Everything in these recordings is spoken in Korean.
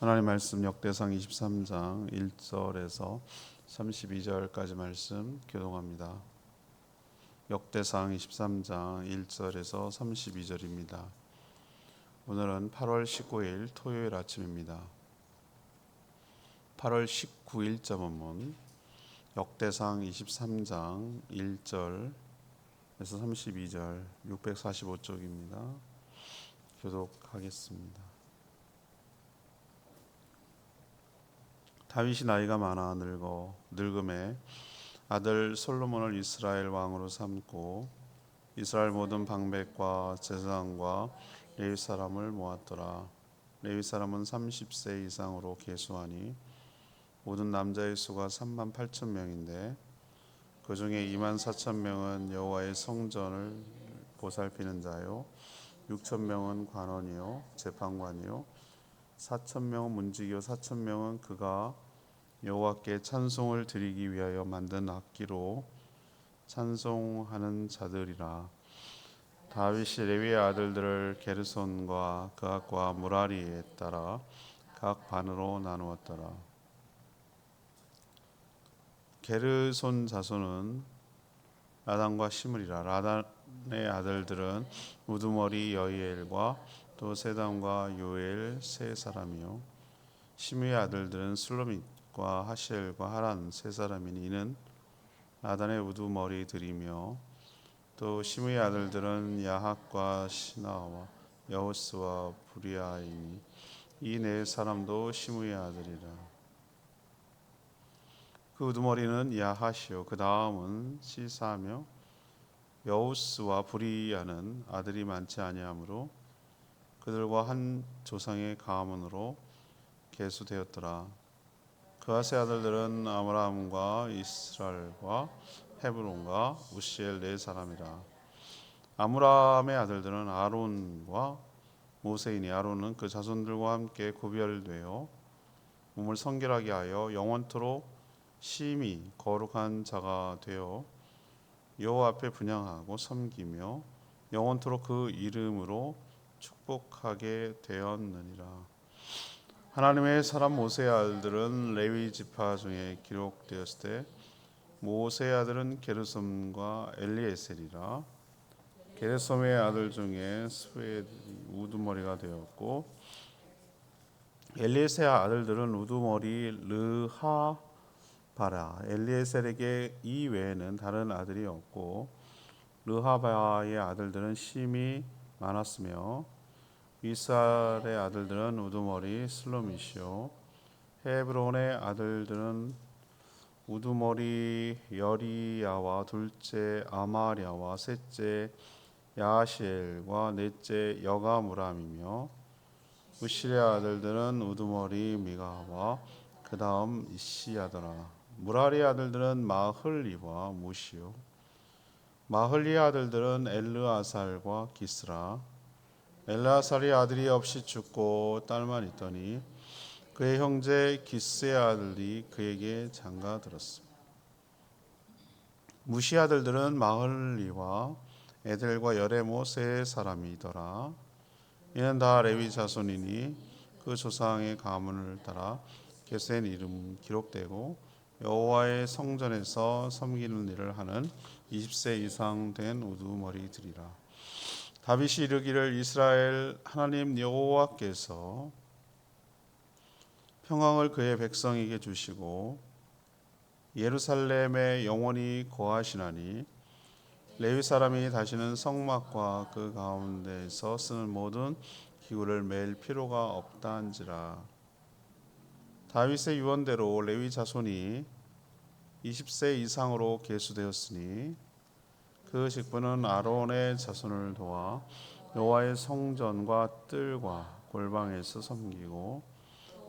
하나님 말씀 역대상 23장 1절에서 32절까지 말씀 교독합니다. 역대상 23장 1절에서 32절입니다. 오늘은 8월 19일 토요일 아침입니다. 8월 19일자 본문 역대상 23장 1절에서 32절 645쪽입니다. 교독하겠습니다. 다윗이 나이가 많아 늙음에 아들 솔로몬을 이스라엘 왕으로 삼고 이스라엘 모든 방백과 제사장과 레위 사람을 모았더라. 레위 사람은 30세 이상으로 계수하니 모든 남자의 수가 3만 8천 명인데 그 중에 2만 4천 명은 여호와의 성전을 보살피는 자요 6천 명은 관원이요 재판관이요 4천 명은 문지기요 4천 명은 그가 여호와께 찬송을 드리기 위하여 만든 악기로 찬송하는 자들이라. 다윗이 레위의 아들들을 게르손과 그앗과 무라리에 따라 각 반으로 나누었더라. 게르손 자손은 라단과 시므리라. 라단의 아들들은 우두머리 여이엘과 또 세단과 요엘 세 사람이요 시므의 아들들은 슬로밋과 하시엘과 하란 세 사람이니 이는 라단의 우두머리들이며 또 시므의 아들들은 야핫과 시나와 여호스와 부리아이니 이 네 사람도 시므의 아들이라. 그 우두머리는 야핫이요 그 다음은 시사며 여호스와 부리아는 아들이 많지 아니하므로 그들과 한 조상의 가문으로 계수되었더라. 그앗의 아들들은 아므람과 이스라엘과 헤브론과 우시엘 네 사람이라. 아므람의 아들들은 아론과 모세이니 아론은 그 자손들과 함께 구별되어 몸을 성결하게 하여 영원토록 심히 거룩한 자가 되어 여호와 앞에 분향하고 섬기며 영원토록 그 이름으로 축복하게 되었느니라. 하나님의 사람 모세의 아들들은 레위 지파 중에 기록되었을 때 모세의 아들은 게르솜과 엘리에셀이라. 게르솜의 아들 중에 스웨드 우두머리가 되었고 엘리에셀의 아들들은 우두머리 르하바라. 엘리에셀에게 이 외에는 다른 아들이 없고 르하바의 아들들은 심이 많았으며 이스라엘의 아들들은 우두머리 슬로밋이요 헤브론의 아들들은 우두머리 여리야와 둘째 아마랴와 셋째 야시엘과 넷째 여가무람이며 우실의 아들들은 우두머리 미가와 그 다음 이시야더라. 무라리의 아들들은 마흘리와 무시요 마흘리의 아들들은 엘르아살과 기스라. 엘르아살이 아들이 없이 죽고 딸만 있더니 그의 형제 기스의 아들이 그에게 장가들었습니다. 무시 아들들은 마흘리와 에델과 여레모 세 사람이더라. 이는 다 레위 자손이니 그 조상의 가문을 따라 계수된 이름 기록되고 여호와의 성전에서 섬기는 일을 하는 20세 이상 된 우두머리들이라. 다윗이 이르기를 이스라엘 하나님 여호와께서 평강을 그의 백성에게 주시고 예루살렘에 영원히 거하시나니 레위 사람이 다시는 성막과 그 가운데에서 쓰는 모든 기구를 맬 필요가 없다한지라. 다윗의 유언대로 레위 자손이 20세 이상으로 계수되었으니 그 직분은 아론의 자손을 도와 여호와의 성전과 뜰과 골방에서 섬기고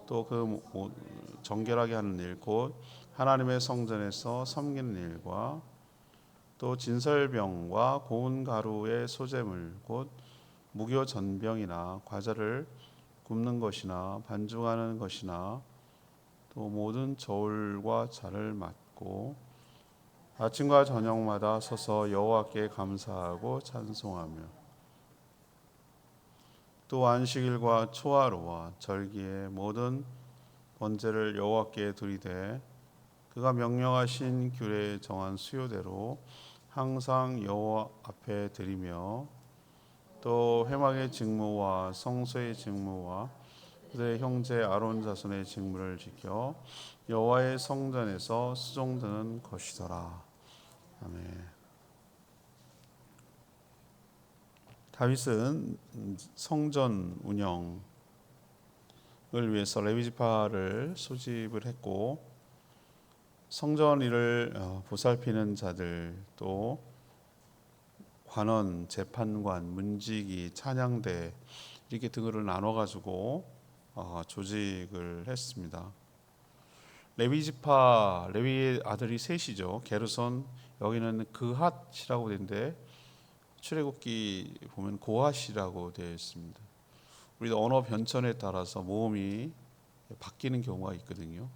또 그 정결하게 하는 일 곧 하나님의 성전에서 섬기는 일과 또 진설병과 고운 가루의 소재물 곧 무교 전병이나 과자를 굽는 것이나 반죽하는 것이나 또 모든 저울과 잔을 맡고 아침과 저녁마다 서서 여호와께 감사하고 찬송하며 또 안식일과 초하루와 절기의 모든 번제를 여호와께 드리되 그가 명령하신 규례에 정한 수요대로 항상 여호와 앞에 드리며 또 회막의 직무와 성소의 직무와 그들의 형제 아론 자손의 직무를 지켜 여호와의 성전에서 수종드는 것이더라. 아멘. 다윗은 성전 운영을 위해서 레위지파를 소집을 했고 성전 일을 보살피는 자들, 또 관원, 재판관, 문지기, 찬양대 이렇게 등을 나눠 가지고 조직을 했습니다. 레위지파, 레위의 아들이 셋이죠. 게르손, 여기는 그핫이라고 되는데 출애굽기 보면 고핫이라고 되어 있습니다. 우리도 언어 변천에 따라서 모음이 바뀌는 경우가 있거든요.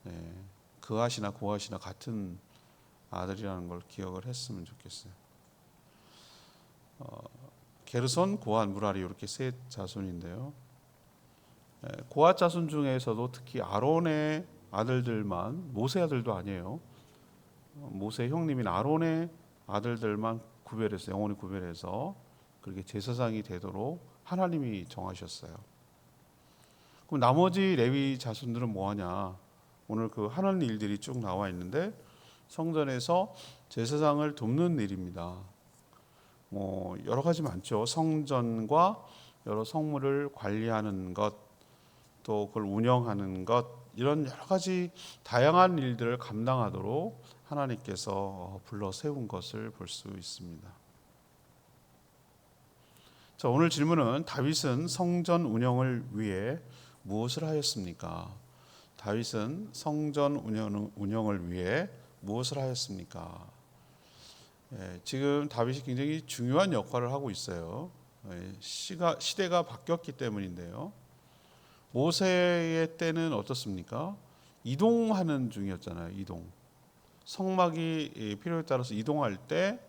네, 그핫이나 고핫이나 같은 아들이라는 걸 기억을 했으면 좋겠어요. 게르손, 고핫, 무라리 이렇게 세 자손인데요. 고핫 자손 중에서도 특히 아론의 아들들만, 모세 아들도 아니에요. 모세 형님인 아론의 아들들만 구별해서, 영원히 구별해서 그렇게 제사장이 되도록 하나님이 정하셨어요. 그럼 나머지 레위 자손들은 뭐하냐? 오늘 그 하는 일들이 쭉 나와 있는데 성전에서 제사장을 돕는 일입니다. 뭐 여러 가지 많죠. 성전과 여러 성물을 관리하는 것, 또 그걸 운영하는 것, 이런 여러 가지 다양한 일들을 감당하도록 하나님께서 불러 세운 것을 볼 수 있습니다. 자, 오늘 질문은 다윗은 성전 운영을 위해 무엇을 하였습니까? 다윗은 성전 운영을 위해 무엇을 하였습니까? 지금 다윗이 굉장히 중요한 역할을 하고 있어요. 시대가 바뀌었기 때문인데요. 모세의 때는 어떻습니까? 이동하는 중이었잖아요. 이동. 성막이 필요에 따라서 이동할 때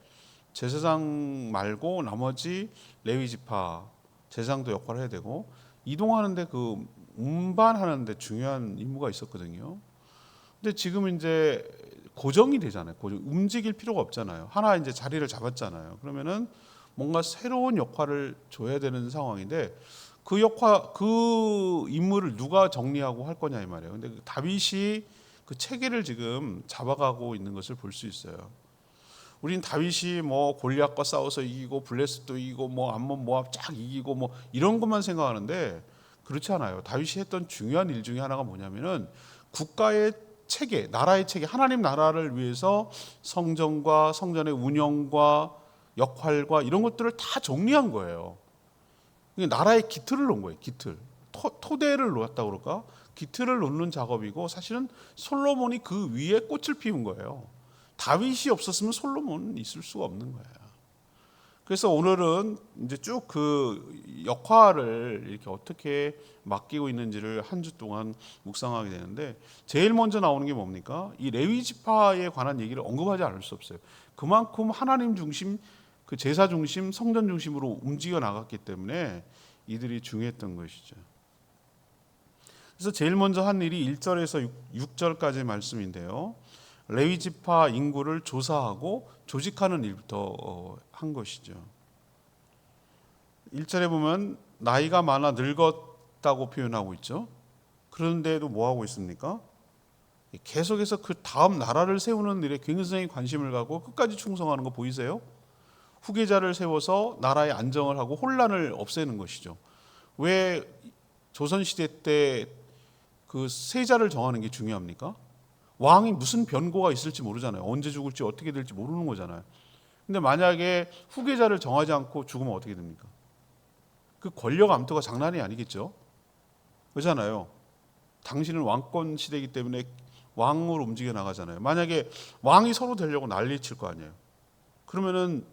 제사장 말고 나머지 레위 지파 제사장도 역할을 해야 되고, 이동하는데 그 운반하는데 중요한 임무가 있었거든요. 근데 지금 이제 고정이 되잖아요. 움직일 필요가 없잖아요. 하나 이제 자리를 잡았잖아요. 그러면은 뭔가 새로운 역할을 줘야 되는 상황인데 그 임무를 누가 정리하고 할 거냐 이 말이에요. 근데 다윗이 그 체계를 지금 잡아가고 있는 것을 볼 수 있어요. 우린 다윗이 뭐 골리앗과 싸워서 이기고 블레셋도 이기고 뭐 암몬 모압 쫙 이기고 뭐 이런 것만 생각하는데 그렇지 않아요. 다윗이 했던 중요한 일 중에 하나가 뭐냐면은 국가의 체계, 나라의 체계, 하나님 나라를 위해서 성전과 성전의 운영과 역할과 이런 것들을 다 정리한 거예요. 나라의 기틀을 놓은 거예요. 기틀. 토대를 놓았다고 그럴까? 기틀을 놓는 작업이고, 사실은 솔로몬이 그 위에 꽃을 피운 거예요. 다윗이 없었으면 솔로몬은 있을 수가 없는 거예요. 그래서 오늘은 이제 쭉 그 역할을 이렇게 어떻게 맡기고 있는지를 한 주 동안 묵상하게 되는데, 제일 먼저 나오는 게 뭡니까? 이 레위 지파에 관한 얘기를 언급하지 않을 수 없어요. 그만큼 하나님 중심, 그 제사 중심, 성전 중심으로 움직여 나갔기 때문에 이들이 중요했던 것이죠. 그래서 제일 먼저 한 일이 1절에서 6절까지의 말씀인데요. 레위 지파 인구를 조사하고 조직하는 일부터 한 것이죠. 1절에 보면 나이가 많아 늙었다고 표현하고 있죠. 그런데도 뭐 하고 있습니까? 계속해서 그 다음 나라를 세우는 일에 굉장히 관심을 갖고 끝까지 충성하는 거 보이세요? 후계자를 세워서 나라의 안정을 하고 혼란을 없애는 것이죠. 왜 조선시대 때 그 세자를 정하는 게 중요합니까? 왕이 무슨 변고가 있을지 모르잖아요. 언제 죽을지 어떻게 될지 모르는 거잖아요. 근데 만약에 후계자를 정하지 않고 죽으면 어떻게 됩니까? 그 권력 암투가 장난이 아니겠죠. 그렇잖아요. 당신은 왕권 시대이기 때문에 왕으로 움직여 나가잖아요. 만약에 왕이 서로 되려고 난리칠 거 아니에요. 그러면은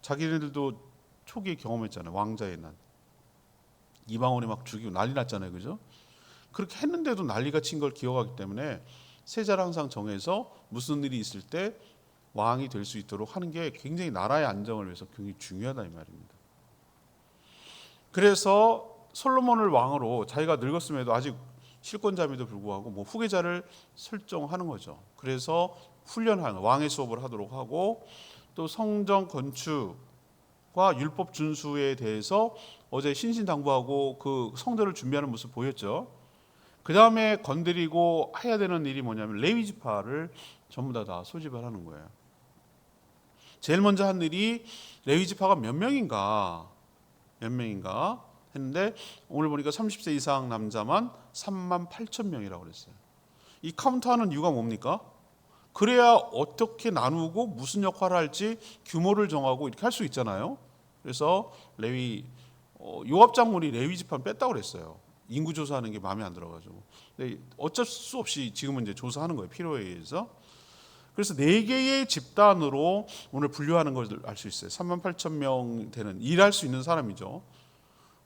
자기네들도 초기에 경험했잖아요. 왕자의 난. 이방원이 막 죽이고 난리 났잖아요. 그죠? 그렇게 했는데도 난리가 친 걸 기억하기 때문에 세자를 항상 정해서 무슨 일이 있을 때 왕이 될 수 있도록 하는 게 굉장히 나라의 안정을 위해서 굉장히 중요하다 이 말입니다. 그래서 솔로몬을 왕으로 자기가 늙었음에도 아직 실권자임에도 불구하고 뭐 후계자를 설정하는 거죠. 그래서 훈련하는 왕의 수업을 하도록 하고 또 성전 건축과 율법 준수에 대해서 어제 신신당부하고 그 성전을 준비하는 모습 보였죠. 그 다음에 건드리고 해야 되는 일이 뭐냐면 레위 지파를 전부 다 소집을 하는 거예요. 제일 먼저 한 일이 레위 지파가 몇 명인가 했는데 오늘 보니까 30세 이상 남자만 3만 8천 명이라고 그랬어요. 이 카운트하는 이유가 뭡니까? 그래야 어떻게 나누고 무슨 역할을 할지 규모를 정하고 이렇게 할 수 있잖아요. 그래서 레위 요압 장군이 레위 지파를 뺐다고 그랬어요. 인구 조사하는 게 마음에 안 들어가지고. 근데 어쩔 수 없이 지금은 이제 조사하는 거예요. 필요에 의해서. 그래서 4개의 집단으로 오늘 분류하는 것을 알 수 있어요. 3만 8천 명 되는 일할 수 있는 사람이죠.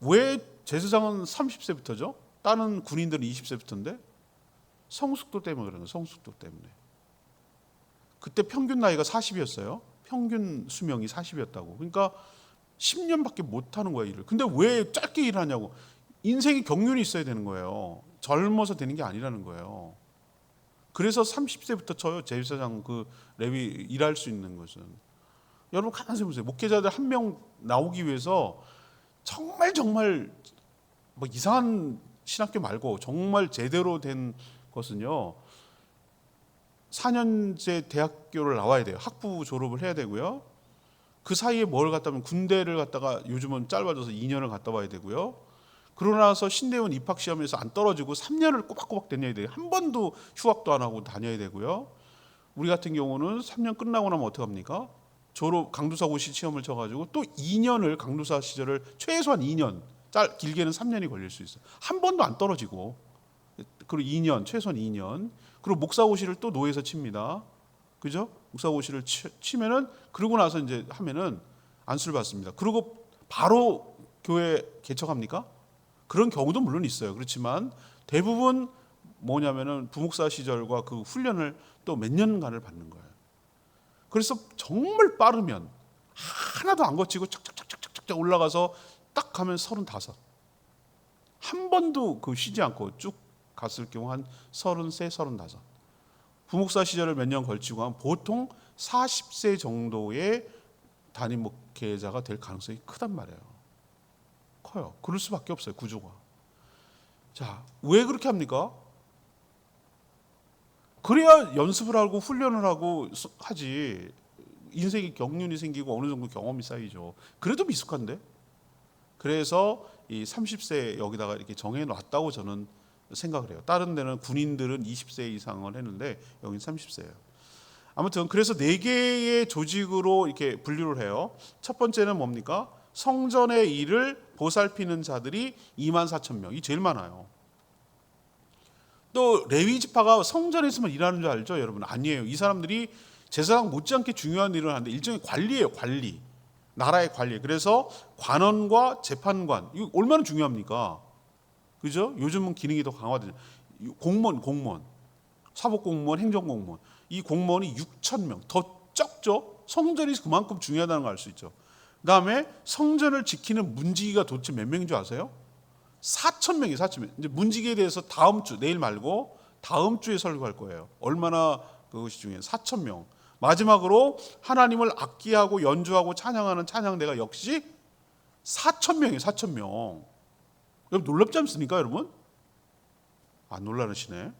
왜 제사장은 30세부터죠? 다른 군인들은 20세부터인데 성숙도 때문에 그런 거예요. 성숙도 때문에. 그때 평균 나이가 40이었어요. 평균 수명이 40이었다고. 그러니까 10년밖에 못 하는 거예요, 일을. 근데 왜 짧게 일하냐고. 인생이 경륜이 있어야 되는 거예요. 젊어서 되는 게 아니라는 거예요. 그래서 30세부터 쳐요. 제사장 그 레위 일할 수 있는 것은. 여러분 가만히 보세요. 목회자들 한 명 나오기 위해서 정말 뭐 이상한 신학교 말고 정말 제대로 된 것은요. 4년제 대학교를 나와야 돼요. 학부 졸업을 해야 되고요. 그 사이에 뭘 갔다 오면 군대를 갔다가 요즘은 짧아져서 2년을 갔다 와야 되고요. 그러고 나서 신대원 입학시험에서 안 떨어지고 3년을 꼬박꼬박 다녀야 돼요. 한 번도 휴학도 안 하고 다녀야 되고요. 우리 같은 경우는 3년 끝나고 나면 어떻게 합니까? 졸업 강두사고시 시험을 쳐가지고 또 2년을 강두사 시절을 최소한 2년, 길게는 3년이 걸릴 수 있어요. 한 번도 안 떨어지고 그리고 2년, 최소한 2년. 그리고 목사고시를 또 노예에서 칩니다. 그죠? 목사고시를 치면은 그러고 나서 이제 하면은 안수를 받습니다. 그리고 바로 교회 개척합니까? 그런 경우도 물론 있어요. 그렇지만 대부분 뭐냐면은 부목사 시절과 그 훈련을 또 몇 년간을 받는 거예요. 그래서 정말 빠르면 하나도 안 거치고 착착착착착 올라가서 딱 가면 35. 한 번도 그 쉬지 않고 쭉 갔을 경우 한 33, 35. 부목사 시절을 몇 년 걸치고 하면 보통 40세 정도의 담임 목회자가 될 가능성이 크단 말이에요. 커요. 그럴 수밖에 없어요. 구조가. 자, 왜 그렇게 합니까? 그래야 연습을 하고 훈련을 하고 하지. 인생이 경륜이 생기고 어느 정도 경험이 쌓이죠. 그래도 미숙한데. 그래서 이 30세 여기다가 이렇게 정해놨다고 저는 생각을 해요. 다른 데는 군인들은 20세 이상을 했는데 여기는 30세예요. 아무튼 그래서 4개의 조직으로 이렇게 분류를 해요. 첫 번째는 뭡니까? 성전의 일을 보살피는 자들이 2만 4천 명. 이 제일 많아요. 또 레위 지파가 성전에서만 일하는 줄 알죠, 여러분? 아니에요. 이 사람들이 제사장 못지않게 중요한 일을 하는데 일종의 관리예요, 관리. 나라의 관리. 그래서 관원과 재판관. 이거 얼마나 중요합니까? 그죠? 요즘은 기능이 더 강화되죠. 공무원, 사법공무원, 행정공무원. 이 공무원이 6천 명. 더 적죠? 성전이 그만큼 중요하다는 걸 알 수 있죠. 그 다음에 성전을 지키는 문지기가 도대체 몇 명인 줄 아세요? 4천 명이에요. 4천 명. 이제 문지기에 대해서 다음 주, 내일 말고 다음 주에 설교할 거예요. 얼마나 그것이 중요해요. 4천 명. 마지막으로 하나님을 악기하고 연주하고 찬양하는 찬양대가 역시 4천 명이에요. 4천 명. 여러분 놀랍지 않습니까, 여러분? 안 놀라시네.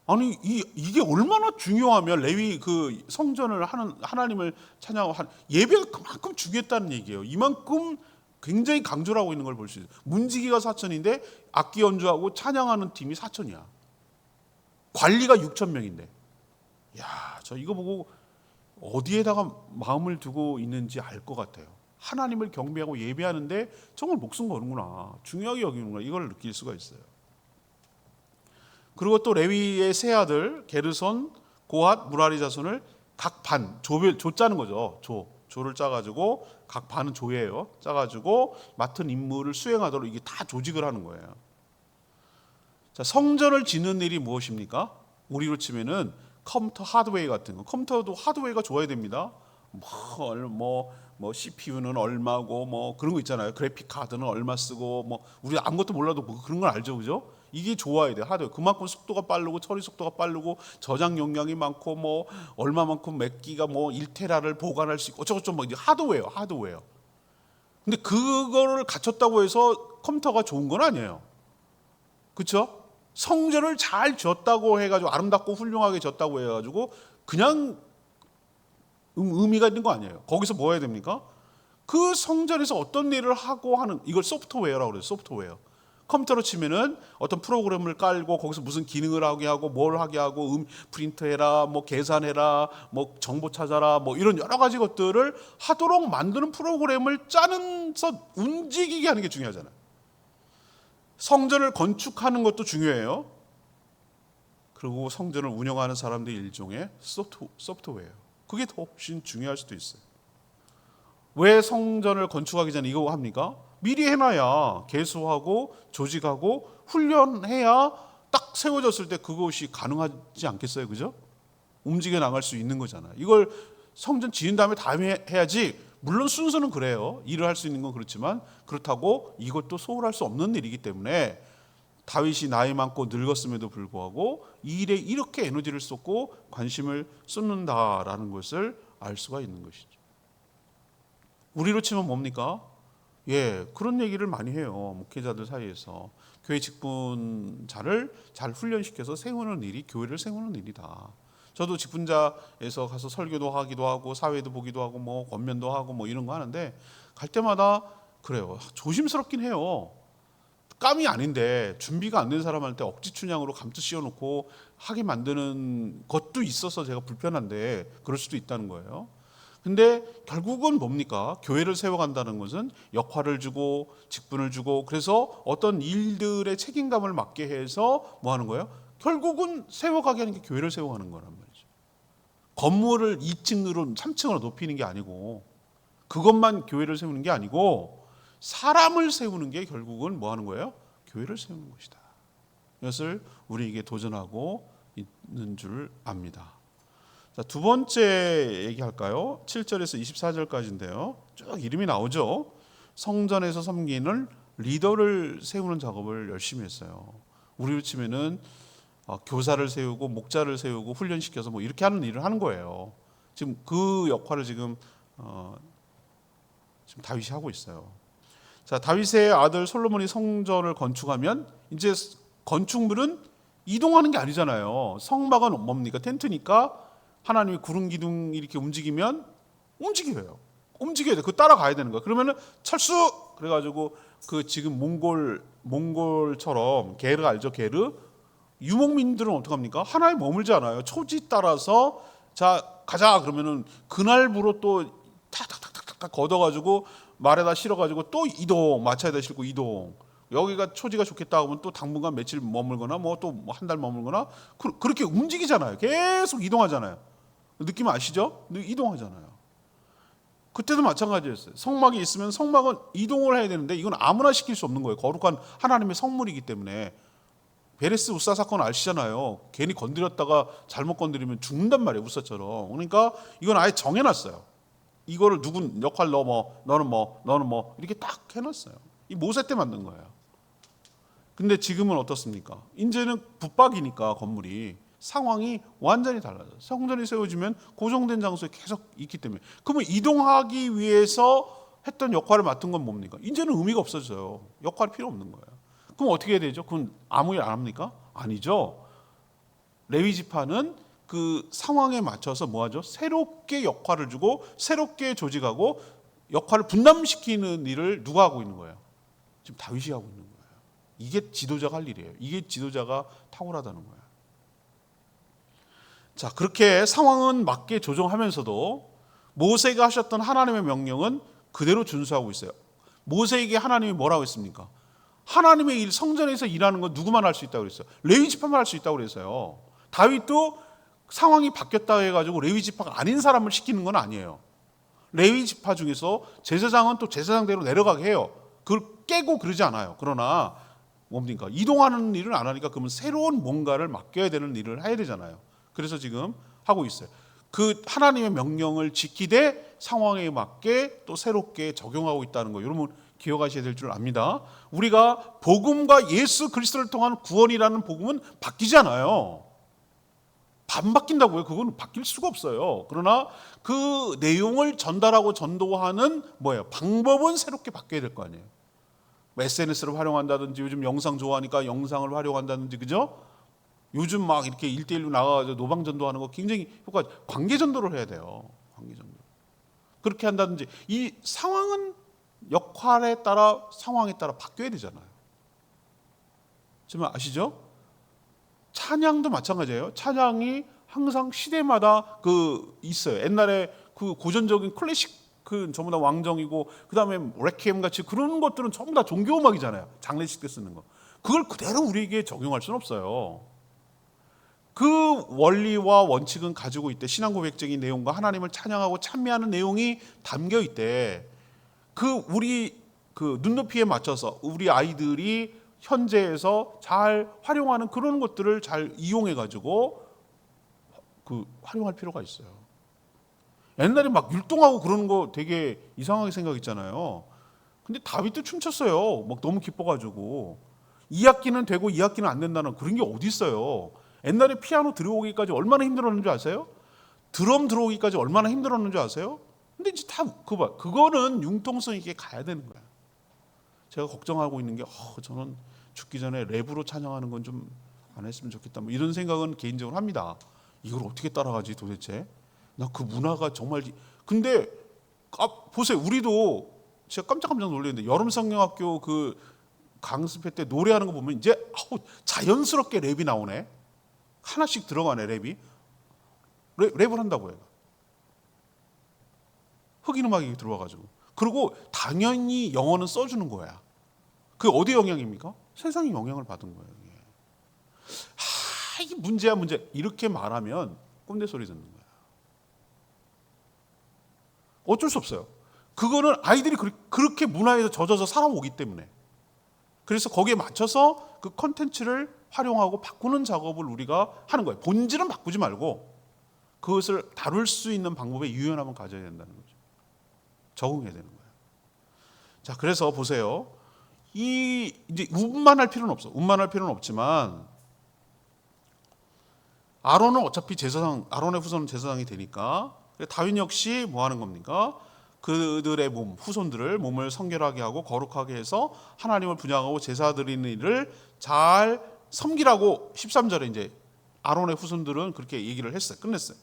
아니 이게 얼마나 중요하면 레위 그 성전을 하는 하나님을 찬양하고 하는 예배가 그만큼 중요했다는 얘기예요. 이만큼 굉장히 강조를 하고 있는 걸 볼 수 있어요. 문지기가 4천인데 악기 연주하고 찬양하는 팀이 4천이야. 관리가 6천 명인데. 야, 저 이거 보고 어디에다가 마음을 두고 있는지 알 것 같아요. 하나님을 경배하고 예배하는데 정말 목숨 거는구나. 중요하게 여기는구나. 이걸 느낄 수가 있어요. 그리고 또 레위의 세 아들 게르손, 고핫, 무라리 자손을 각 반, 조 짜는 거죠. 조를 짜가지고 각 반은 조예요. 짜가지고 맡은 임무를 수행하도록 이게 다 조직을 하는 거예요. 자, 성전을 짓는 일이 무엇입니까? 우리로 치면은 컴퓨터 하드웨어 같은 거. 컴퓨터도 하드웨어가 좋아야 됩니다. 뭐 CPU는 얼마고 뭐 그런 거 있잖아요. 그래픽 카드는 얼마 쓰고 뭐 우리 아무것도 몰라도 뭐 그런 걸 알죠, 그죠? 이게 좋아야 돼. 하드웨어. 그만큼 속도가 빠르고 처리 속도가 빠르고 저장 용량이 많고 뭐 얼마만큼 몇 기가 뭐 1테라를 보관할 수 있고 어쩌고저쩌고 뭐 이제 하드웨어. 근데 그거를 갖췄다고 해서 컴퓨터가 좋은 건 아니에요. 그렇죠? 성전을 잘 지었다고 해가지고 아름답고 훌륭하게 지었다고 해가지고 그냥 의미가 있는 거 아니에요. 거기서 뭐 해야 됩니까? 그 성전에서 어떤 일을 하고 하는 이걸 소프트웨어라고 그래요. 소프트웨어. 컴퓨터로 치면은 어떤 프로그램을 깔고 거기서 무슨 기능을 하게 하고 뭘 하게 하고 프린트해라 뭐 계산해라 뭐 정보 찾아라 뭐 이런 여러 가지 것들을 하도록 만드는 프로그램을 짜면서 움직이게 하는 게 중요하잖아요. 성전을 건축하는 것도 중요해요. 그리고 성전을 운영하는 사람들이 일종의 소프트웨어. 그게 더 훨씬 중요할 수도 있어요. 왜 성전을 건축하기 전에 이거 합니까? 미리 해놔야 개수하고 조직하고 훈련해야 딱 세워졌을 때 그것이 가능하지 않겠어요, 그죠? 움직여 나갈 수 있는 거잖아요. 이걸 성전 지은 다음에 해야지. 물론 순서는 그래요. 일을 할 수 있는 건 그렇지만 그렇다고 이것도 소홀할 수 없는 일이기 때문에 다윗이 나이 많고 늙었음에도 불구하고 이 일에 이렇게 에너지를 쏟고 관심을 쏟는다라는 것을 알 수가 있는 것이죠. 우리로 치면 뭡니까? 그런 얘기를 많이 해요. 목회자들 사이에서. 교회 직분자를 잘 훈련시켜서 세우는 일이 교회를 세우는 일이다. 저도 직분자에서 가서 설교도 하기도 하고 사회도 보기도 하고 뭐 권면도 하고 뭐 이런 거 하는데 갈 때마다 그래요. 조심스럽긴 해요. 깜이 아닌데 준비가 안 된 사람한테 억지 춘향으로 감투 씌워놓고 하게 만드는 것도 있어서 제가 불편한데 그럴 수도 있다는 거예요. 근데 결국은 뭡니까? 교회를 세워간다는 것은 역할을 주고 직분을 주고 그래서 어떤 일들의 책임감을 맡게 해서 뭐 하는 거예요? 결국은 세워가게 하는 게 교회를 세워가는 거란 말이죠. 건물을 2층으로 3층으로 높이는 게 아니고 그것만 교회를 세우는 게 아니고 사람을 세우는 게 결국은 뭐 하는 거예요? 교회를 세우는 것이다. 이것을 우리에게 도전하고 있는 줄 압니다. 자, 두 번째 얘기할까요? 7절에서 24절까지인데요. 쭉 이름이 나오죠. 성전에서 섬기는 리더를 세우는 작업을 열심히 했어요. 우리로 치면은 교사를 세우고 목자를 세우고 훈련시켜서 뭐 이렇게 하는 일을 하는 거예요. 지금 그 역할을 지금 다윗이 하고 있어요. 자, 다윗의 아들 솔로몬이 성전을 건축하면 이제 건축물은 이동하는 게 아니잖아요. 성막은 뭡니까? 텐트니까 하나님이 구름 기둥 이렇게 움직이면 움직여야 돼. 그 따라가야 되는 거야. 그러면은 철수 그래가지고 그 지금 몽골처럼 게르 알죠? 게르 유목민들은 어떡합니까? 하나에 머물지 않아요. 초지 따라서 자 가자 그러면은 그날부로 또 탁탁탁탁탁 걷어가지고 말에다 실어가지고 또 이동 마차에다 싣고 이동. 여기가 초지가 좋겠다 하면 또 당분간 며칠 머물거나 뭐 또 한 달 머물거나 그렇게 움직이잖아요. 계속 이동하잖아요. 느낌 아시죠? 이동하잖아요. 그때도 마찬가지였어요. 성막이 있으면 성막은 이동을 해야 되는데 이건 아무나 시킬 수 없는 거예요. 거룩한 하나님의 성물이기 때문에. 베레스 우사 사건 아시잖아요. 괜히 건드렸다가 잘못 건드리면 죽는단 말이에요. 우사처럼. 그러니까 이건 아예 정해놨어요. 이거를 누군 역할 너는 뭐 이렇게 딱 해놨어요. 이 모세 때 만든 거예요. 근데 지금은 어떻습니까? 이제는 붙박이니까 건물이 상황이 완전히 달라져요. 성전이 세워지면 고정된 장소에 계속 있기 때문에. 그러면 이동하기 위해서 했던 역할을 맡은 건 뭡니까? 이제는 의미가 없어져요. 역할이 필요 없는 거예요. 그럼 어떻게 해야 되죠? 그건 아무 일 안 합니까? 아니죠. 레위 지파는 그 상황에 맞춰서 뭐하죠? 새롭게 역할을 주고 새롭게 조직하고 역할을 분담시키는 일을 누가 하고 있는 거예요? 지금 다윗이 하고 있는 거예요. 이게 지도자가 할 일이에요. 이게 지도자가 탁월하다는 거예요. 자, 그렇게 상황은 맞게 조정하면서도 모세가 하셨던 하나님의 명령은 그대로 준수하고 있어요. 모세에게 하나님이 뭐라고 했습니까? 하나님의 일, 성전에서 일하는 건 누구만 할 수 있다고 그랬어요. 레위 지파만 할 수 있다고 그랬어요. 다윗도 상황이 바뀌었다 해가지고 레위 지파가 아닌 사람을 시키는 건 아니에요. 레위 지파 중에서 제사장은 또 제사장대로 내려가게 해요. 그걸 깨고 그러지 않아요. 그러나 뭡니까? 이동하는 일을 안 하니까 그러면 새로운 뭔가를 맡겨야 되는 일을 해야 되잖아요. 그래서 지금 하고 있어요. 그 하나님의 명령을 지키되 상황에 맞게 또 새롭게 적용하고 있다는 거 여러분 기억하셔야 될 줄 압니다. 우리가 복음과 예수 그리스도를 통한 구원이라는 복음은 바뀌지 않아요. 안 바뀐다고요? 그건 바뀔 수가 없어요. 그러나 그 내용을 전달하고 전도하는 방법은 새롭게 바뀌어야 될 거 아니에요. SNS를 활용한다든지 요즘 영상 좋아하니까 영상을 활용한다든지 그죠? 요즘 막 이렇게 1대1로 나가서 노방 전도하는 거 굉장히 관계 전도를 해야 돼요. 관계 전도. 그렇게 한다든지 이 상황은 역할에 따라 상황에 따라 바뀌어야 되잖아요. 지금 아시죠? 찬양도 마찬가지예요. 찬양이 항상 시대마다 있어요. 옛날에 그 고전적인 클래식 전부 다 왕정이고 그다음에 레퀴엠 같이 그런 것들은 전부 다 종교 음악이잖아요. 장례식 때 쓰는 거. 그걸 그대로 우리에게 적용할 수는 없어요. 그 원리와 원칙은 가지고 있대. 신앙 고백적인 내용과 하나님을 찬양하고 찬미하는 내용이 담겨 있대. 우리 눈높이에 맞춰서 우리 아이들이 현재에서 잘 활용하는 그런 것들을 잘 이용해 가지고 활용할 필요가 있어요. 옛날에 막 율동하고 그러는 거 되게 이상하게 생각했잖아요. 근데 다윗도 춤췄어요. 막 너무 기뻐가지고 2학기는 되고 2학기는 안 된다는 그런 게 어디 있어요. 옛날에 피아노 들어오기까지 얼마나 힘들었는 줄 아세요? 드럼 들어오기까지 얼마나 힘들었는 줄 아세요? 근데 이제 다 그거는 융통성 있게 가야 되는 거야. 제가 걱정하고 있는 게 저는 죽기 전에 랩으로 찬양하는 건 좀 안 했으면 좋겠다. 이런 생각은 개인적으로 합니다. 이걸 어떻게 따라가지 도대체? 나 그 문화가 정말 근데 보세요. 우리도 제가 깜짝 놀랐는데 여름 성경학교 강습회 때 노래하는 거 보면 이제 자연스럽게 랩이 나오네. 하나씩 들어가네 랩이. 랩을 한다고 해요. 흑인 음악이 들어와가지고. 그리고 당연히 영어는 써주는 거야. 그게 어디 영향입니까? 세상에 영향을 받은 거예요. 이게 문제야 문제. 이렇게 말하면 꼰대 소리 듣는 거야. 어쩔 수 없어요. 그거는 아이들이 그렇게 문화에서 젖어서 살아오기 때문에. 그래서 거기에 맞춰서 그 컨텐츠를 활용하고 바꾸는 작업을 우리가 하는 거예요. 본질은 바꾸지 말고 그것을 다룰 수 있는 방법의 유연함을 가져야 된다는 거죠. 적응해야 되는 거예요. 자, 그래서 보세요. 이제 운만할 필요는 없어. 운만할 필요는 없지만 아론은 어차피 아론의 후손은 제사장이 되니까 다윗 역시 뭐 하는 겁니까? 그들의 후손들을 몸을 성결하게 하고 거룩하게 해서 하나님을 분양하고 제사 드리는 일을 잘 섬기라고 13절에 이제 아론의 후손들은 그렇게 얘기를 했어요. 끝냈어요.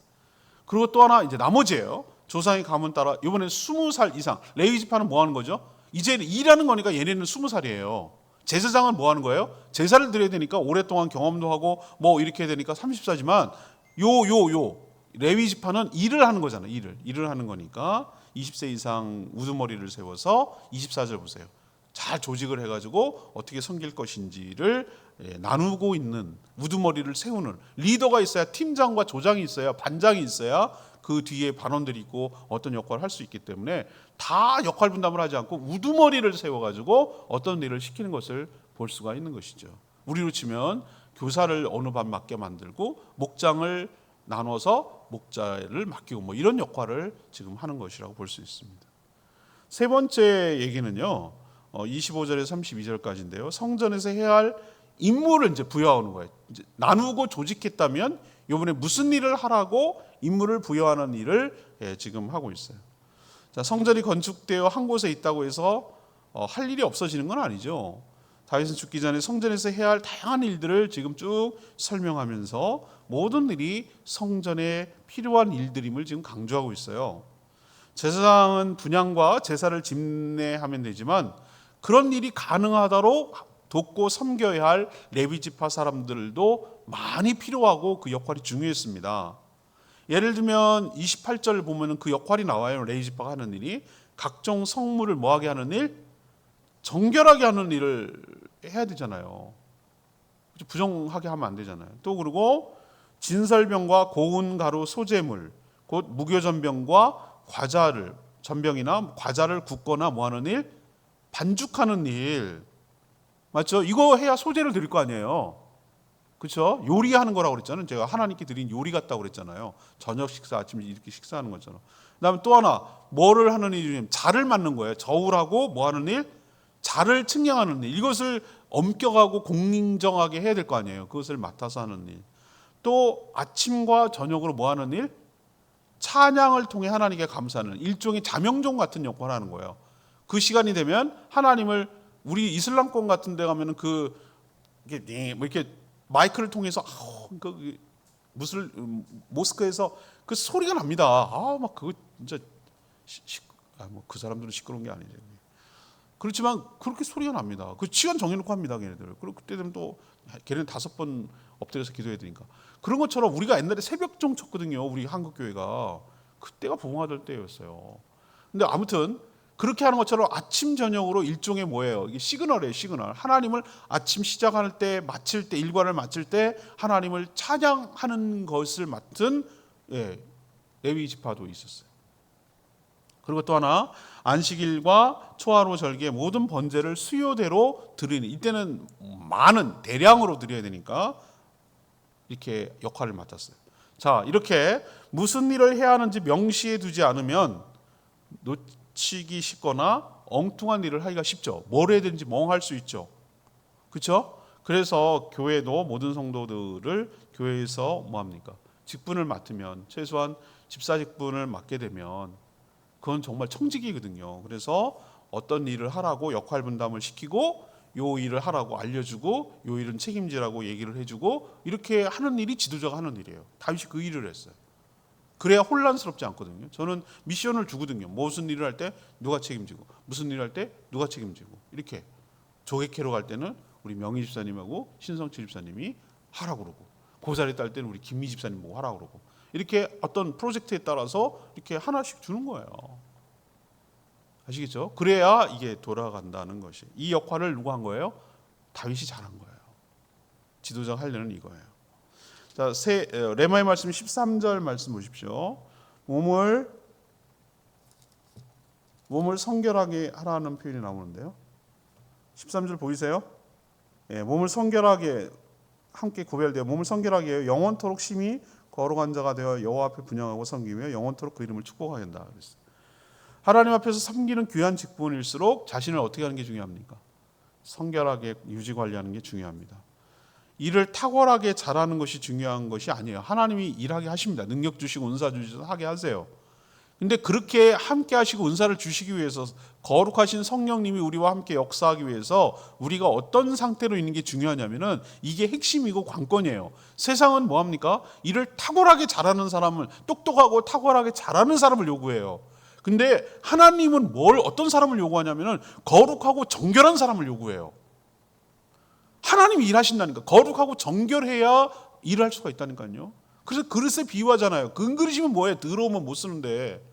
그리고 또 하나 이제 나머지예요. 조상의 가문 따라 이번엔 20살 이상. 레위 지파는 뭐 하는 거죠? 이제 일하는 거니까 얘네는 20살이에요. 제사장은 뭐 하는 거예요? 제사를 드려야 되니까 오랫동안 경험도 하고 뭐 이렇게 해야 되니까 30살이지만 레위 지파는 일을 하는 거잖아요. 일을 하는 거니까 20세 이상 우두머리를 세워서 24절 보세요. 잘 조직을 해가지고 어떻게 섬길 것인지를 나누고 있는 우두머리를 세우는 리더가 있어야 팀장과 조장이 있어야 반장이 있어야 그 뒤에 반원들이 있고 어떤 역할을 할 수 있기 때문에 다 역할 분담을 하지 않고 우두머리를 세워가지고 어떤 일을 시키는 것을 볼 수가 있는 것이죠. 우리로 치면 교사를 어느 반 맡게 만들고 목장을 나눠서 목자를 맡기고 뭐 이런 역할을 지금 하는 것이라고 볼 수 있습니다. 세 번째 얘기는요. 25절에서 32절까지인데요. 성전에서 해야 할 임무를 이제 부여하는 거예요. 이제 나누고 조직했다면 이번에 무슨 일을 하라고 임무를 부여하는 일을 지금 하고 있어요. 자, 성전이 건축되어 한 곳에 있다고 해서 할 일이 없어지는 건 아니죠. 다윗은 죽기 전에 성전에서 해야 할 다양한 일들을 지금 쭉 설명하면서 모든 일이 성전에 필요한 일들임을 지금 강조하고 있어요. 제사장은 분향과 제사를 집례하면 되지만 그런 일이 가능하도록 돕고 섬겨야 할 레위 지파 사람들도 많이 필요하고 그 역할이 중요했습니다. 예를 들면 28절 보면 그 역할이 나와요. 레위 지파가 하는 일이 각종 성물을 뭐하게 하는 일? 정결하게 하는 일을 해야 되잖아요. 부정하게 하면 안 되잖아요. 또 그리고 진설병과 고운 가루 소재물, 곧 무교전병과 전병이나 과자를 굽거나 뭐하는 일? 반죽하는 일. 맞죠? 이거 해야 소재를 드릴 거 아니에요. 그렇죠? 요리하는 거라고 그랬잖아요. 제가 하나님께 드린 요리 같다고 그랬잖아요. 저녁 식사, 아침 이렇게 식사하는 것처럼. 그다음에 또 하나 뭐를 하는 일이냐면 자를 맡는 거예요. 저울하고 뭐 하는 일? 자를 측량하는 일. 이것을 엄격하고 공정하게 해야 될 거 아니에요. 그것을 맡아서 하는 일. 또 아침과 저녁으로 뭐 하는 일? 찬양을 통해 하나님께 감사하는 일종의 자명종 같은 역할을 하는 거예요. 그 시간이 되면 하나님을 우리 이슬람권 같은 데 가면은 이게 뭐 이렇게 마이크를 통해서 그 무슬 모스크에서 그 소리가 납니다. 막 그거 진짜 뭐 그 사람들은 시끄러운 게 아니죠. 그렇지만 그렇게 소리가 납니다. 그 시간 정해놓고 합니다, 걔네들. 그리고 그때 되면 또 걔네는 5번 엎드려서 기도해야 되니까. 그런 것처럼 우리가 옛날에 새벽종 쳤거든요. 우리 한국 교회가 그때가 부흥하던 때였어요. 근데 아무튼 그렇게 하는 것처럼 아침 저녁으로 일종의 뭐예요? 이게 시그널이에요, 시그널. 하나님을 아침 시작할 때, 마칠 때, 일과를 마칠 때 하나님을 찬양하는 것을 맡은 레위 지파도 있었어요. 그리고 또 하나 안식일과 초하루 절기의 모든 번제를 수요대로 드리는, 이때는 많은 대량으로 드려야 되니까 이렇게 역할을 맡았어요. 자, 이렇게 무슨 일을 해야 하는지 명시해 두지 않으면 놓치기 쉽거나 엉뚱한 일을 하기가 쉽죠. 뭘 해야 되는지 멍할 수 있죠. 그렇죠? 그래서 교회도 모든 성도들을 교회에서 뭐합니까? 직분을 맡으면, 최소한 집사 직분을 맡게 되면 그건 정말 청직이거든요. 그래서 어떤 일을 하라고 역할 분담을 시키고 요 일을 하라고 알려주고 요 일은 책임지라고 얘기를 해주고 이렇게 하는 일이 지도자가 하는 일이에요. 다윗이 그 일을 했어요. 그래야 혼란스럽지 않거든요. 저는 미션을 주거든요. 무슨 일을 할 때 누가 책임지고 무슨 일을 할 때 누가 책임지고 이렇게 조객회로 갈 때는 우리 명희 집사님하고 신성치 집사님이 하라고 그러고 고사리 딸 때는 우리 김미 집사님 보고 하라고 그러고 이렇게 어떤 프로젝트에 따라서 이렇게 하나씩 주는 거예요. 아시겠죠? 그래야 이게 돌아간다는 것이. 이 역할을 누가 한 거예요? 다윗이 잘한 거예요. 지도자가 하려는 이거예요. 자, 레마의 말씀 13절 말씀 보십시오. 몸을 성결하게 하라는 표현이 나오는데요. 13절 보이세요? 몸을 성결하게 함께 구별되어 몸을 성결하게 해요. 영원토록 심히 거룩한 자가 되어 여호와 앞에 분향하고 섬기며 영원토록 그 이름을 축복하게 한다 그랬어요. 하나님 앞에서 섬기는 귀한 직분일수록 자신을 어떻게 하는 게 중요합니까? 성결하게 유지 관리하는 게 중요합니다. 일을 탁월하게 잘하는 것이 중요한 것이 아니에요. 하나님이 일하게 하십니다. 능력 주시고 은사 주셔서 하게 하세요. 근데 그렇게 함께 하시고 은사를 주시기 위해서 거룩하신 성령님이 우리와 함께 역사하기 위해서 우리가 어떤 상태로 있는 게 중요하냐면은 이게 핵심이고 관건이에요. 세상은 뭐합니까? 일을 탁월하게 잘하는 사람을, 똑똑하고 탁월하게 잘하는 사람을 요구해요. 근데 하나님은 어떤 사람을 요구하냐면은 거룩하고 정결한 사람을 요구해요. 하나님이 일하신다니까. 거룩하고 정결해야 일을 할 수가 있다니까요. 그래서 그릇에 비유하잖아요. 금그릇이면 뭐예요? 더러우면 못 쓰는데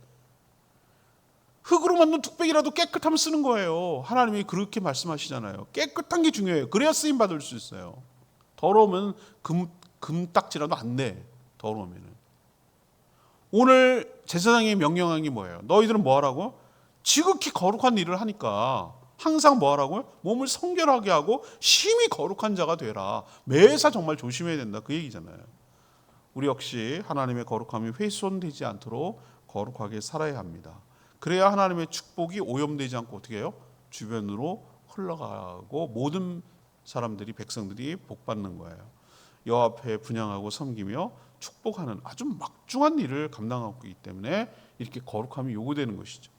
흙으로 만든 뚝배기라도 깨끗하면 쓰는 거예요. 하나님이 그렇게 말씀하시잖아요. 깨끗한 게 중요해요. 그래야 쓰임 받을 수 있어요. 더러우면 금딱지라도 안 돼. 더러우면은. 오늘 제사장이 명령한 게 뭐예요? 너희들은 뭐 하라고? 지극히 거룩한 일을 하니까 항상 뭐 하라고요? 몸을 성결하게 하고 심히 거룩한 자가 되라. 매사 정말 조심해야 된다. 그 얘기잖아요. 우리 역시 하나님의 거룩함이 훼손되지 않도록 거룩하게 살아야 합니다. 그래야 하나님의 축복이 오염되지 않고 어떻게 해요? 주변으로 흘러가고 모든 사람들이, 백성들이 복받는 거예요. 여호와 앞에 분향하고 섬기며 축복하는 아주 막중한 일을 감당하고 있기 때문에 이렇게 거룩함이 요구되는 것이죠.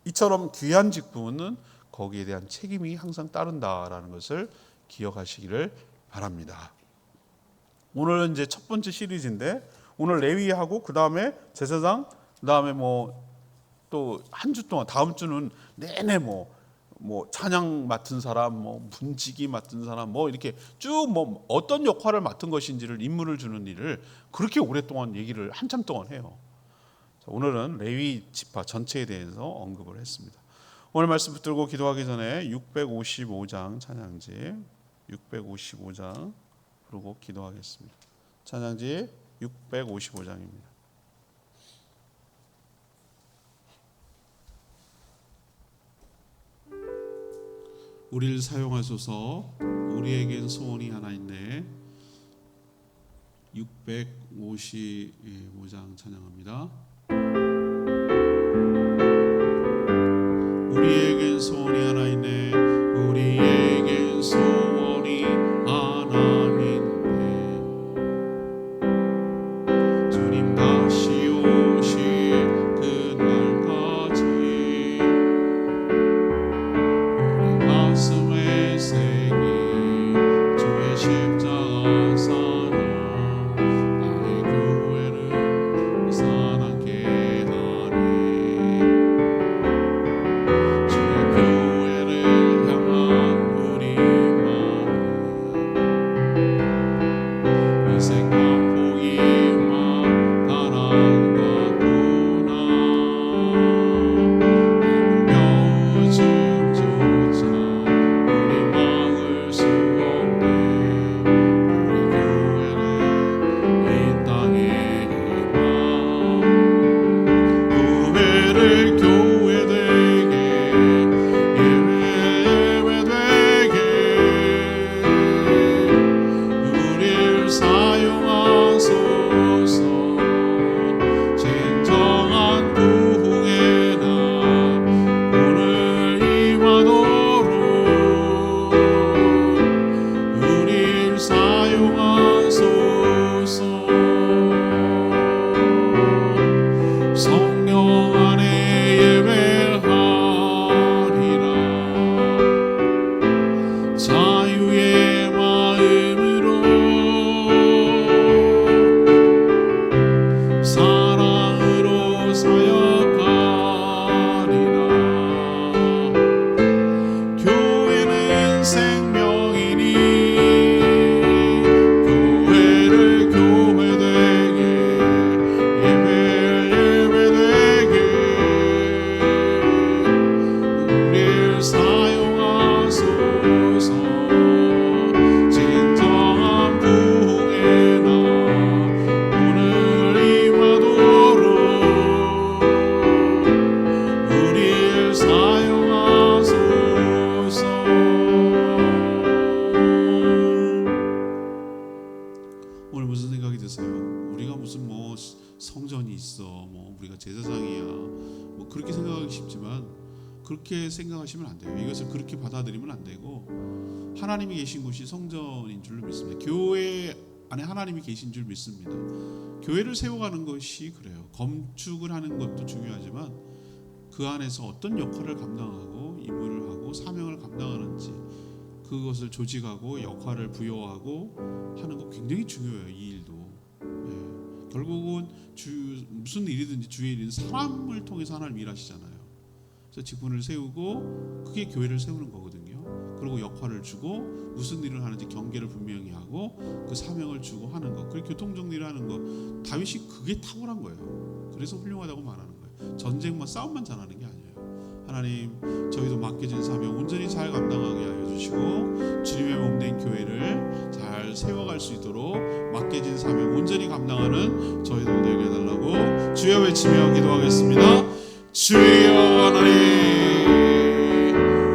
이처럼 귀한 직분은 거기에 대한 책임이 항상 따른다라는 것을 기억하시기를 바랍니다. 오늘은 이제 첫 번째 시리즈인데 오늘 레위하고 그 다음에 제사장, 그 다음에 또 한 주 동안 다음 주는 내내 찬양 맡은 사람, 분지기 맡은 사람, 이렇게 쭉 어떤 역할을 맡은 것인지를 임무를 주는 일을 그렇게 오랫동안 얘기를 한참 동안 해요. 자, 오늘은 레위 지파 전체에 대해서 언급을 했습니다. 오늘 말씀 붙들고 기도하기 전에 655장 찬양지 655장 부르고 기도하겠습니다. 찬양지 655장입니다. 우리를 사용하소서. 우리에겐 소원이 하나 있네. 655장 찬양합니다. 우리에겐 소원이 하나 있네. 우리에겐 소원이 하나 있네. 주님 다시 오실 그날까지 우리 가슴에 새긴 주의 십자가 사랑 나의 교회를 사랑케 하네. 주의 교회를 향한 우리 마음 인생 반복이만 가난 같구나. 아무 벼줌조차 우리 막을 수 없네. 우리 교회는 이 땅의 희망. 교회를 교회되게 예배되게 우릴 사용하소서. 진정한 부흥의 날 오늘 임하도록 우릴 사용하소서. 성령 안에 예배하리라. 자유의 마음으로 사랑으로 사역하리라. 교회는 생명이니 교회를 교회되게 예배되게 우릴 사용하소서. 진정한 부흥의 날 오늘 임하도록 우릴 사용하소서. 오늘 무슨 생각이 드세요? 우리가 무슨 뭐 성전이 있어, 뭐 우리가 제사장이야, 뭐 그렇게 생각하기 쉽지만 그렇게 생각하시면 안 돼요. 이것을 그렇게 받아들이면 안 되고 하나님이 계신 곳이 성전인 줄로 믿습니다. 교회 안에 하나님이 계신 줄 믿습니다. 교회를 세워가는 것이 그래요. 건축을 하는 것도 중요하지만 그 안에서 어떤 역할을 감당하고 임무를 하고 사명을 감당하는지 그것을 조직하고 역할을 부여하고 하는 거 굉장히 중요해요. 이 일도. 결국은 무슨 일이든지 주의 일은 사람을 통해서 하나님 일하시잖아요. 그래서 직분을 세우고 그게 교회를 세우는 거거든요. 그리고 역할을 주고 무슨 일을 하는지 경계를 분명히 하고 그 사명을 주고 하는 거. 그리고 교통정리를 하는 거. 다윗이 그게 탁월한 거예요. 그래서 훌륭하다고 말하는 거예요. 전쟁만 싸움만 잘하는 게 아니에요. 하나님, 저희도 맡겨진 사명 온전히 잘 감당하게 하여 주시고 주님의 몸된 교회를 잘 세워갈 수 있도록 맡겨진 사명 온전히 감당하는 저희들 되게 해달라고 주여 외치며 기도하겠습니다. 주여 하나님,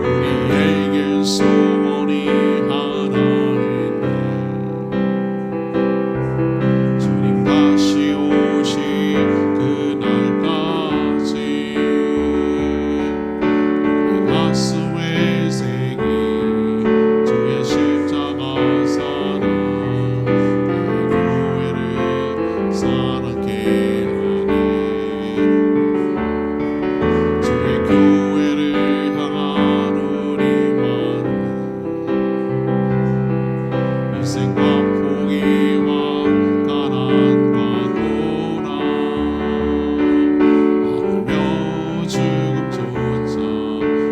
우리에게 소원이 하나 있네. 주님 다시 오실 그날까지 우리 가슴에 새긴 주의 십자가 사랑 나의 교회를 사랑케 하네. 주의 교회를 향한 우리 마음 인생 반포기와 가난과 고난 아무며 죽음조차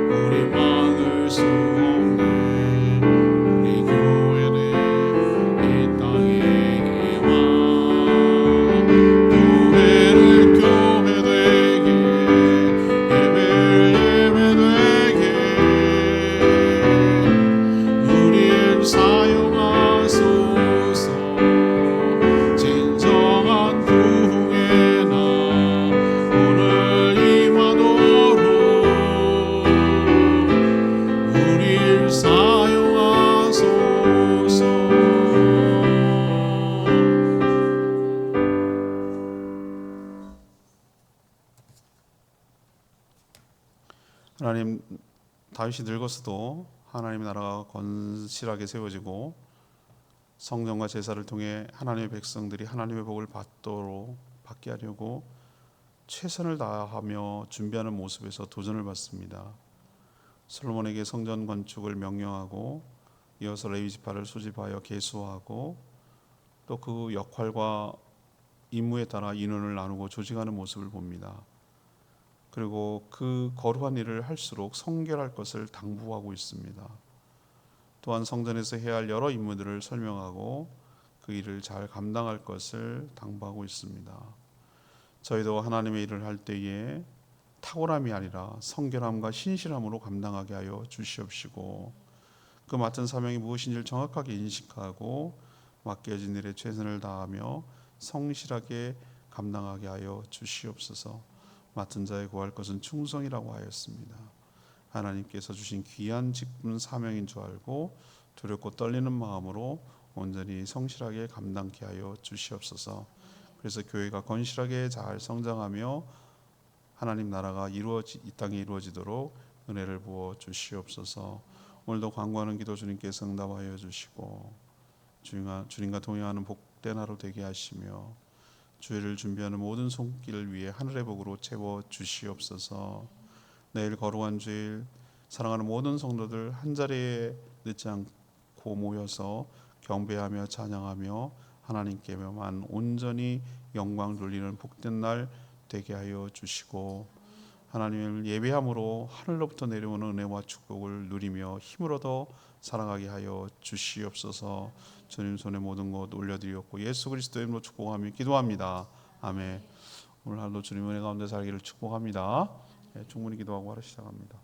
우리 막을 수 없네. 우리 교회는 이 땅의 희망. 교회를 교회되게 예배되게 우릴 사용하소서. 다윗이 늙었어도 하나님의 나라가 건실하게 세워지고 성전과 제사를 통해 하나님의 백성들이 하나님의 복을 받게 하려고 최선을 다하며 준비하는 모습에서 도전을 받습니다. 솔로몬에게 성전 건축을 명령하고 이어서 레위 지파를 소집하여 계수하고 또 그 역할과 임무에 따라 인원을 나누고 조직하는 모습을 봅니다. 그리고 그 거룩한 일을 할수록 성결할 것을 당부하고 있습니다. 또한 성전에서 해야 할 여러 임무들을 설명하고 그 일을 잘 감당할 것을 당부하고 있습니다. 저희도 하나님의 일을 할 때에 탁월함이 아니라 성결함과 신실함으로 감당하게 하여 주시옵시고 그 맡은 사명이 무엇인지를 정확하게 인식하고 맡겨진 일에 최선을 다하며 성실하게 감당하게 하여 주시옵소서. 맡은 자의 구할 것은 충성이라고 하였습니다. 하나님께서 주신 귀한 직분 사명인 줄 알고 두렵고 떨리는 마음으로 온전히 성실하게 감당케 하여 주시옵소서. 그래서 교회가 건실하게 잘 성장하며 하나님 나라가 이 땅에 이루어지도록 은혜를 부어 주시옵소서. 오늘도 간구하는 기도 주님께서 응답하여 주시고 주님과 동행하는 복된 하루 되게 하시며 주일을 준비하는 모든 손길을 위해 하늘의 복으로 채워 주시옵소서. 내일 거룩한 주일 사랑하는 모든 성도들 한자리에 늦지 않고 모여서 경배하며 찬양하며 하나님께만 온전히 영광 돌리는 복된 날 되게 하여 주시고 하나님을 예배함으로 하늘로부터 내려오는 은혜와 축복을 누리며 힘을 얻어 살아가게 하여 주시옵소서. 주님 손에 모든 것 올려드리었고 예수 그리스도의 이름으로 축복하며 기도합니다. 아멘. 오늘 하루도 주님 은혜 가운데 살기를 축복합니다. 충분히 기도하고 하루 시작합니다.